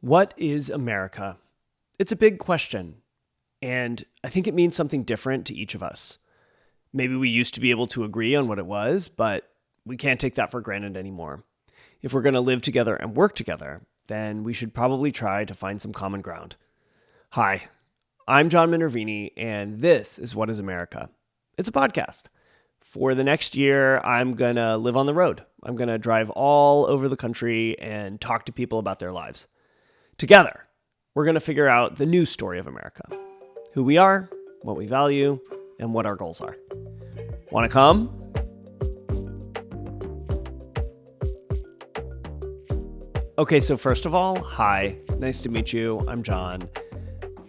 What is America? It's a big question, and I think it means something different to each of us. Maybe we used to be able to agree on what it was, but we can't take that for granted anymore. If we're going to live together and work together, then we should probably try to find some common ground. Hi, I'm John Minervini, and this is What is America? It's a podcast. For the next year, I'm going to live on the road. I'm going to drive all over the country and talk to people about their lives. Together, we're going to figure out the new story of America, who we are, what we value, and what our goals are. Want to come? Okay, so first of all, hi, nice to meet you. I'm John.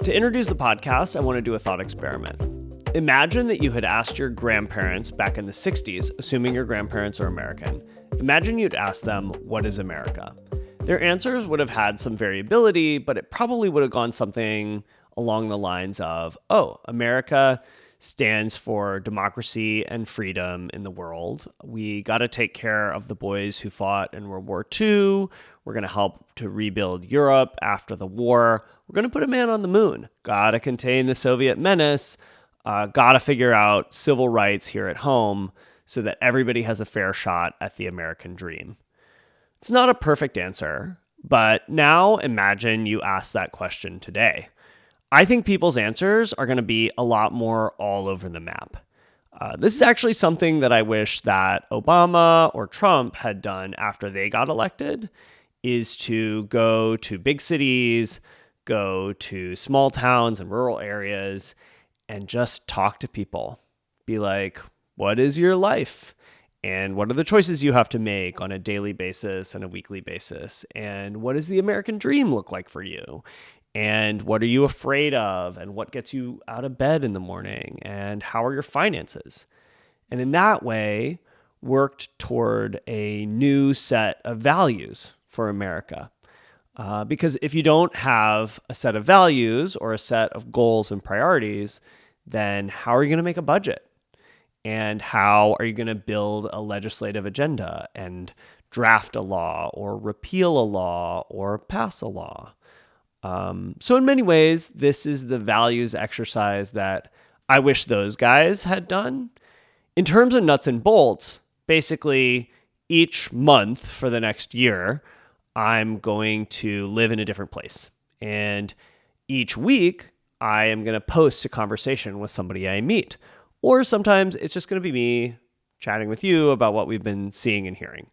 To introduce the podcast, I want to do a thought experiment. Imagine that you had asked your grandparents back in the 60s, assuming your grandparents are American. Imagine you'd asked them, what is America? Their answers would have had some variability, but it probably would have gone something along the lines of, America stands for democracy and freedom in the world. We got to take care of the boys who fought in World War II. We're going to help to rebuild Europe after the war. We're going to put a man on the moon. Got to contain the Soviet menace. Got to figure out civil rights here at home so that everybody has a fair shot at the American dream. It's not a perfect answer, but now imagine you ask that question today. I think people's answers are going to be a lot more all over the map. This is actually something that I wish that Obama or Trump had done after they got elected, is to go to big cities, go to small towns and rural areas, and just talk to people. Be like, what is your life? And what are the choices you have to make on a daily basis and a weekly basis? And what does the American dream look like for you? And what are you afraid of? And what gets you out of bed in the morning? And how are your finances? And in that way, worked toward a new set of values for America. Because if you don't have a set of values or a set of goals and priorities, then how are you going to make a budget? And how are you going to build a legislative agenda and draft a law or repeal a law or pass a law? So in many ways, this is the values exercise that I wish those guys had done. In terms of nuts and bolts, basically each month for the next year, I'm going to live in a different place. And each week, I am going to post a conversation with somebody I meet. Or sometimes it's just going to be me chatting with you about what we've been seeing and hearing.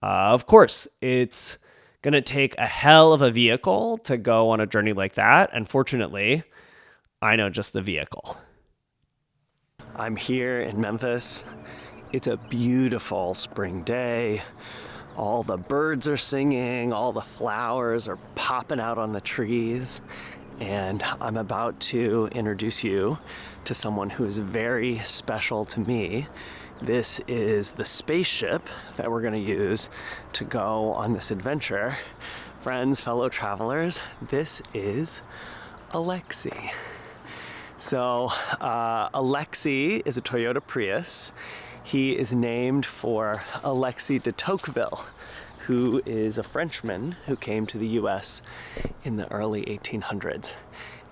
Of course, it's going to take a hell of a vehicle to go on a journey like that. And fortunately, I know just the vehicle. I'm here in Memphis. It's a beautiful spring day. All the birds are singing. All the flowers are popping out on the trees. And I'm about to introduce you to someone who is very special to me. This is the spaceship that we're going to use to go on this adventure. Friends, fellow travelers, this is Alexi. So Alexi is a Toyota Prius. He is named for Alexis de Tocqueville, who is a Frenchman who came to the U.S. in the early 1800s.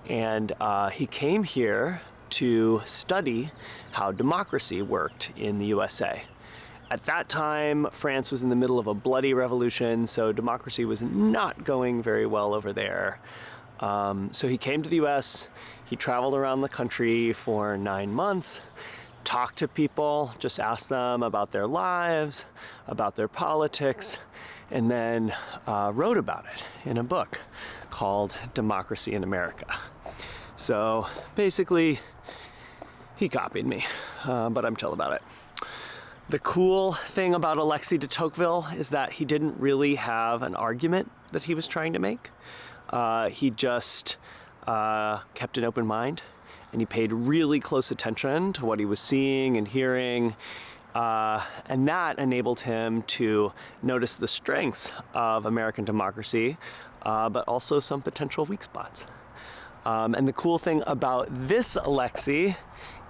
And he came here to study how democracy worked in the USA. At that time, France was in the middle of a bloody revolution, so democracy was not going very well over there. So he came to the U.S., he traveled around the country for 9 months, talked to people, just asked them about their lives, about their politics, and then wrote about it in a book called Democracy in America. So basically, he copied me, but I'm chill about it. The cool thing about Alexis de Tocqueville is that he didn't really have an argument that he was trying to make. He just kept an open mind, and he paid really close attention to what he was seeing and hearing. And that enabled him to notice the strengths of American democracy, but also some potential weak spots. And the cool thing about this Alexi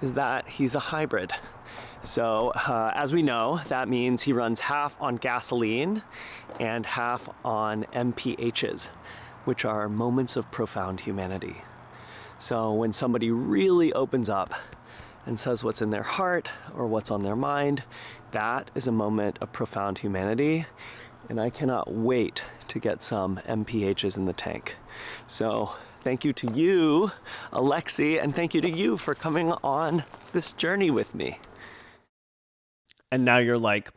is that he's a hybrid. So as we know, that means he runs half on gasoline and half on MPHs. which are moments of profound humanity. So when somebody really opens up and says what's in their heart or what's on their mind, that is a moment of profound humanity. And I cannot wait to get some MPHs in the tank. So thank you to you, Alexi, and thank you to you for coming on this journey with me. And now you're like,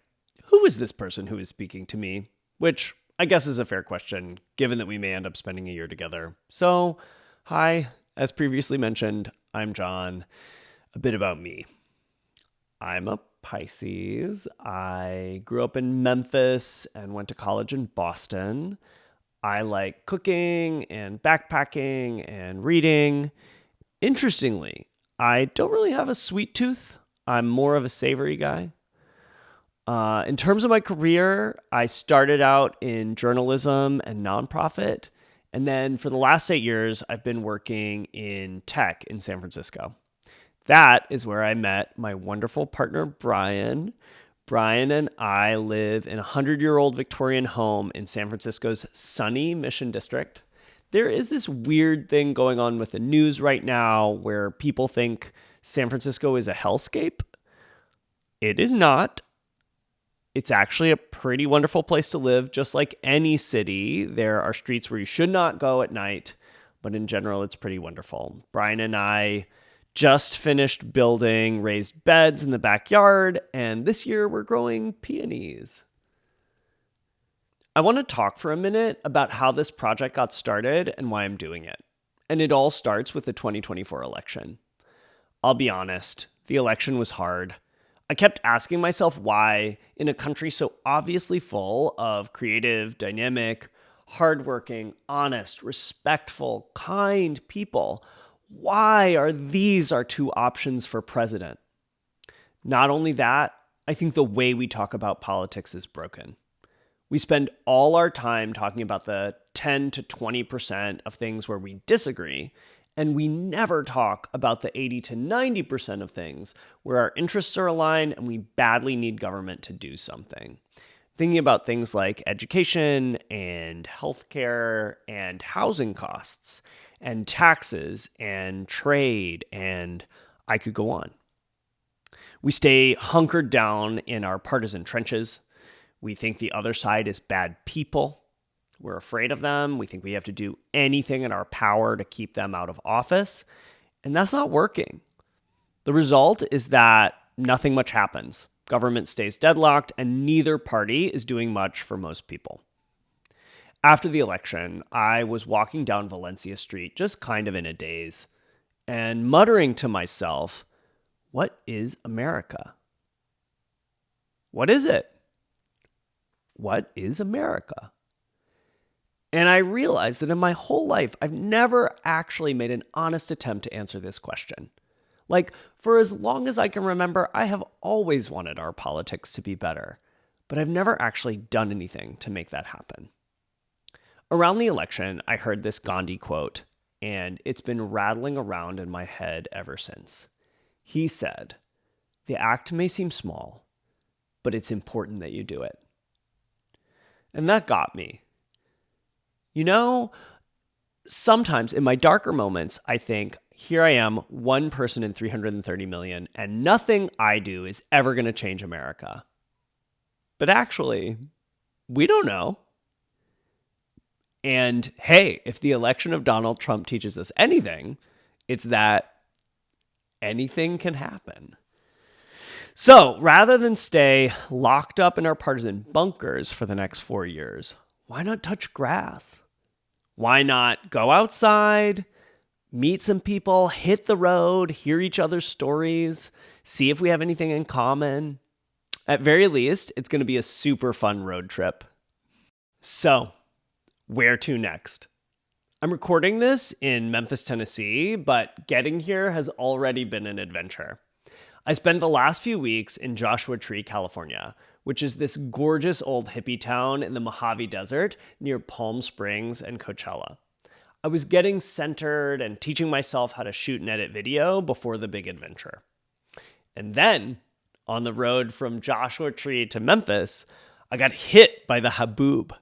who is this person who is speaking to me? Which I guess is a fair question, given that we may end up spending a year together. So, hi, as previously mentioned, I'm John. A bit about me. I'm a Pisces. I grew up in Memphis and went to college in Boston. I like cooking and backpacking and reading. Interestingly, I don't really have a sweet tooth. I'm more of a savory guy. In terms of my career, I started out in journalism and nonprofit. And then for the last 8 years, I've been working in tech in San Francisco. That is where I met my wonderful partner, Brian. Brian and I live in a 100-year-old Victorian home in San Francisco's sunny Mission District. There is this weird thing going on with the news right now where people think San Francisco is a hellscape. It is not. It's actually a pretty wonderful place to live, just like any city. There are streets where you should not go at night, but in general, it's pretty wonderful. Brian and I just finished building raised beds in the backyard, and this year we're growing peonies. I want to talk for a minute about how this project got started and why I'm doing it. And it all starts with the 2024 election. I'll be honest, the election was hard. I kept asking myself why, in a country so obviously full of creative, dynamic, hardworking, honest, respectful, kind people, why are these our two options for president? Not only that, I think the way we talk about politics is broken. We spend all our time talking about the 10 to 20% of things where we disagree, and we never talk about the 80 to 90% of things where our interests are aligned and we badly need government to do something. Thinking about things like education and healthcare and housing costs and taxes and trade, and I could go on. We stay hunkered down in our partisan trenches. We think the other side is bad people. We're afraid of them. We think we have to do anything in our power to keep them out of office. And that's not working. The result is that nothing much happens. Government stays deadlocked, and neither party is doing much for most people. After the election, I was walking down Valencia Street, just kind of in a daze, and muttering to myself, what is America? What is it? What is America? And I realized that in my whole life, I've never actually made an honest attempt to answer this question. Like, for as long as I can remember, I have always wanted our politics to be better, but I've never actually done anything to make that happen. Around the election, I heard this Gandhi quote, and it's been rattling around in my head ever since. He said, "The act may seem small, but it's important that you do it." And that got me. You know, sometimes in my darker moments, I think, here I am, one person in 330 million, and nothing I do is ever going to change America. But actually, we don't know. And hey, if the election of Donald Trump teaches us anything, it's that anything can happen. So rather than stay locked up in our partisan bunkers for the next 4 years, why not touch grass? Why not go outside, meet some people, hit the road, hear each other's stories, see if we have anything in common? At very least, it's going to be a super fun road trip. So, where to next? I'm recording this in Memphis, Tennessee, but getting here has already been an adventure. I spent the last few weeks in Joshua Tree, California, which is this gorgeous old hippie town in the Mojave Desert near Palm Springs and Coachella. I was getting centered and teaching myself how to shoot and edit video before the big adventure. And then, on the road from Joshua Tree to Memphis, I got hit by the haboob.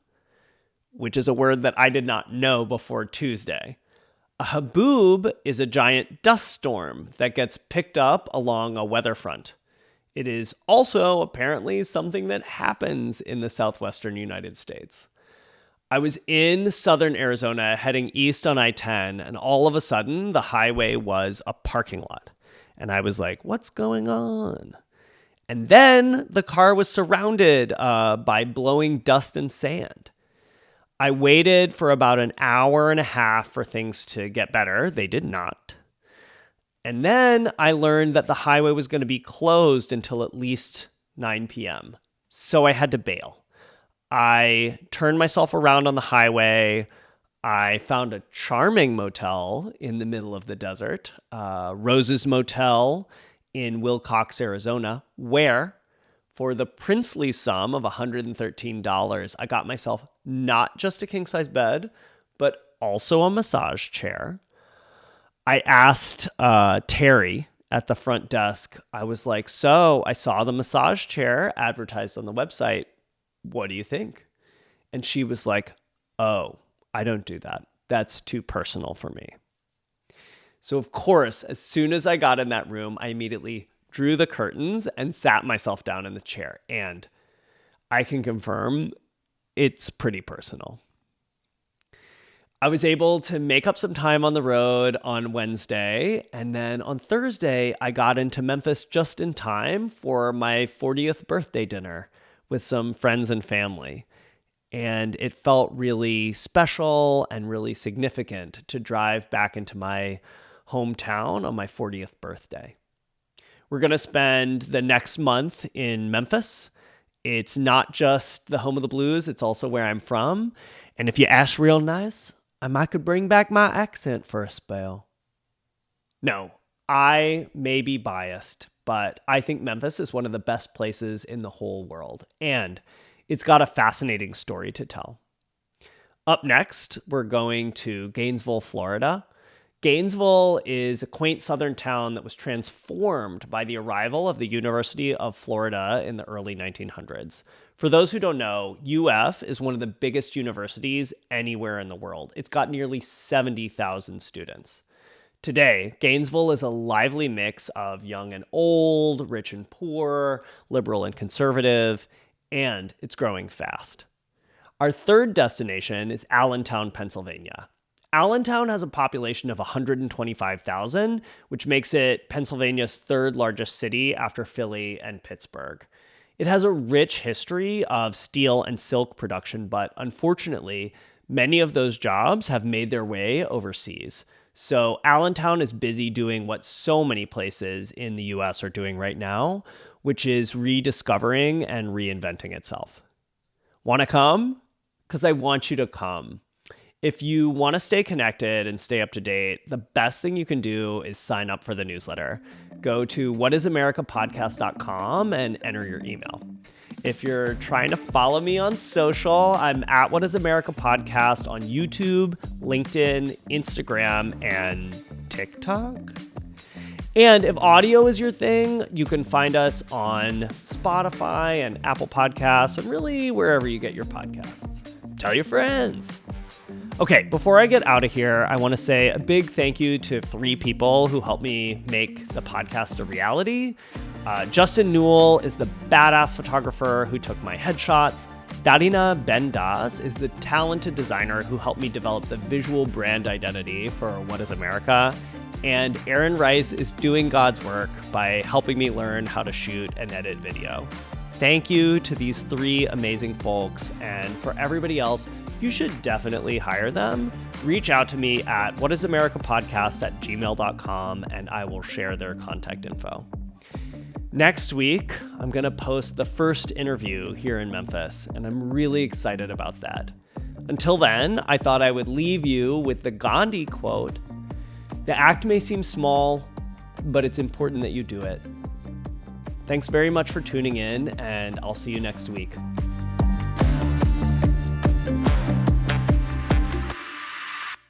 which is a word that I did not know before Tuesday. A haboob is a giant dust storm that gets picked up along a weather front. It is also apparently something that happens in the southwestern United States. I was in southern Arizona heading east on I-10, and all of a sudden the highway was a parking lot. And I was like, what's going on? And then the car was surrounded by blowing dust and sand. I waited for about an hour and a half for things to get better. They did not. And then I learned that the highway was going to be closed until at least 9 p.m. So I had to bail. I turned myself around on the highway. I found a charming motel in the middle of the desert, Rose's Motel in Willcox, Arizona, where for the princely sum of $113, I got myself not just a king-size bed, but also a massage chair. I asked Terry at the front desk, I was like, so I saw the massage chair advertised on the website. What do you think? And she was like, oh, I don't do that. That's too personal for me. So of course, as soon as I got in that room, I immediately drew the curtains and sat myself down in the chair. And I can confirm it's pretty personal. I was able to make up some time on the road on Wednesday. And then on Thursday, I got into Memphis just in time for my 40th birthday dinner with some friends and family. And it felt really special and really significant to drive back into my hometown on my 40th birthday. We're going to spend the next month in Memphis. It's not just the home of the blues, it's also where I'm from. And if you ask real nice, I might could bring back my accent for a spell. No, I may be biased, but I think Memphis is one of the best places in the whole world. And it's got a fascinating story to tell. Up next, we're going to Gainesville, Florida. Gainesville is a quaint southern town that was transformed by the arrival of the University of Florida in the early 1900s. For those who don't know, UF is one of the biggest universities anywhere in the world. It's got nearly 70,000 students. Today, Gainesville is a lively mix of young and old, rich and poor, liberal and conservative, and it's growing fast. Our third destination is Allentown, Pennsylvania. Allentown has a population of 125,000, which makes it Pennsylvania's third largest city after Philly and Pittsburgh. It has a rich history of steel and silk production, but unfortunately, many of those jobs have made their way overseas. So Allentown is busy doing what so many places in the US are doing right now, which is rediscovering and reinventing itself. Want to come? Because I want you to come. If you want to stay connected and stay up to date, the best thing you can do is sign up for the newsletter. Go to whatisamericapodcast.com and enter your email. If you're trying to follow me on social, I'm at What Is America Podcast on YouTube, LinkedIn, Instagram, and TikTok. And if audio is your thing, you can find us on Spotify and Apple Podcasts and really wherever you get your podcasts. Tell your friends. Okay, before I get out of here, I want to say a big thank you to 3 people who helped me make the podcast a reality. Justin Newell is the badass photographer who took my headshots. Darina Bendas is the talented designer who helped me develop the visual brand identity for What Is America. And Aaron Rice is doing God's work by helping me learn how to shoot and edit video. Thank you to these 3 amazing folks, and for everybody else, you should definitely hire them. Reach out to me at whatisamericapodcast@gmail.com, and I will share their contact info. Next week, I'm going to post the first interview here in Memphis, and I'm really excited about that. Until then, I thought I would leave you with the Gandhi quote, "The act may seem small, but it's important that you do it." Thanks very much for tuning in, and I'll see you next week.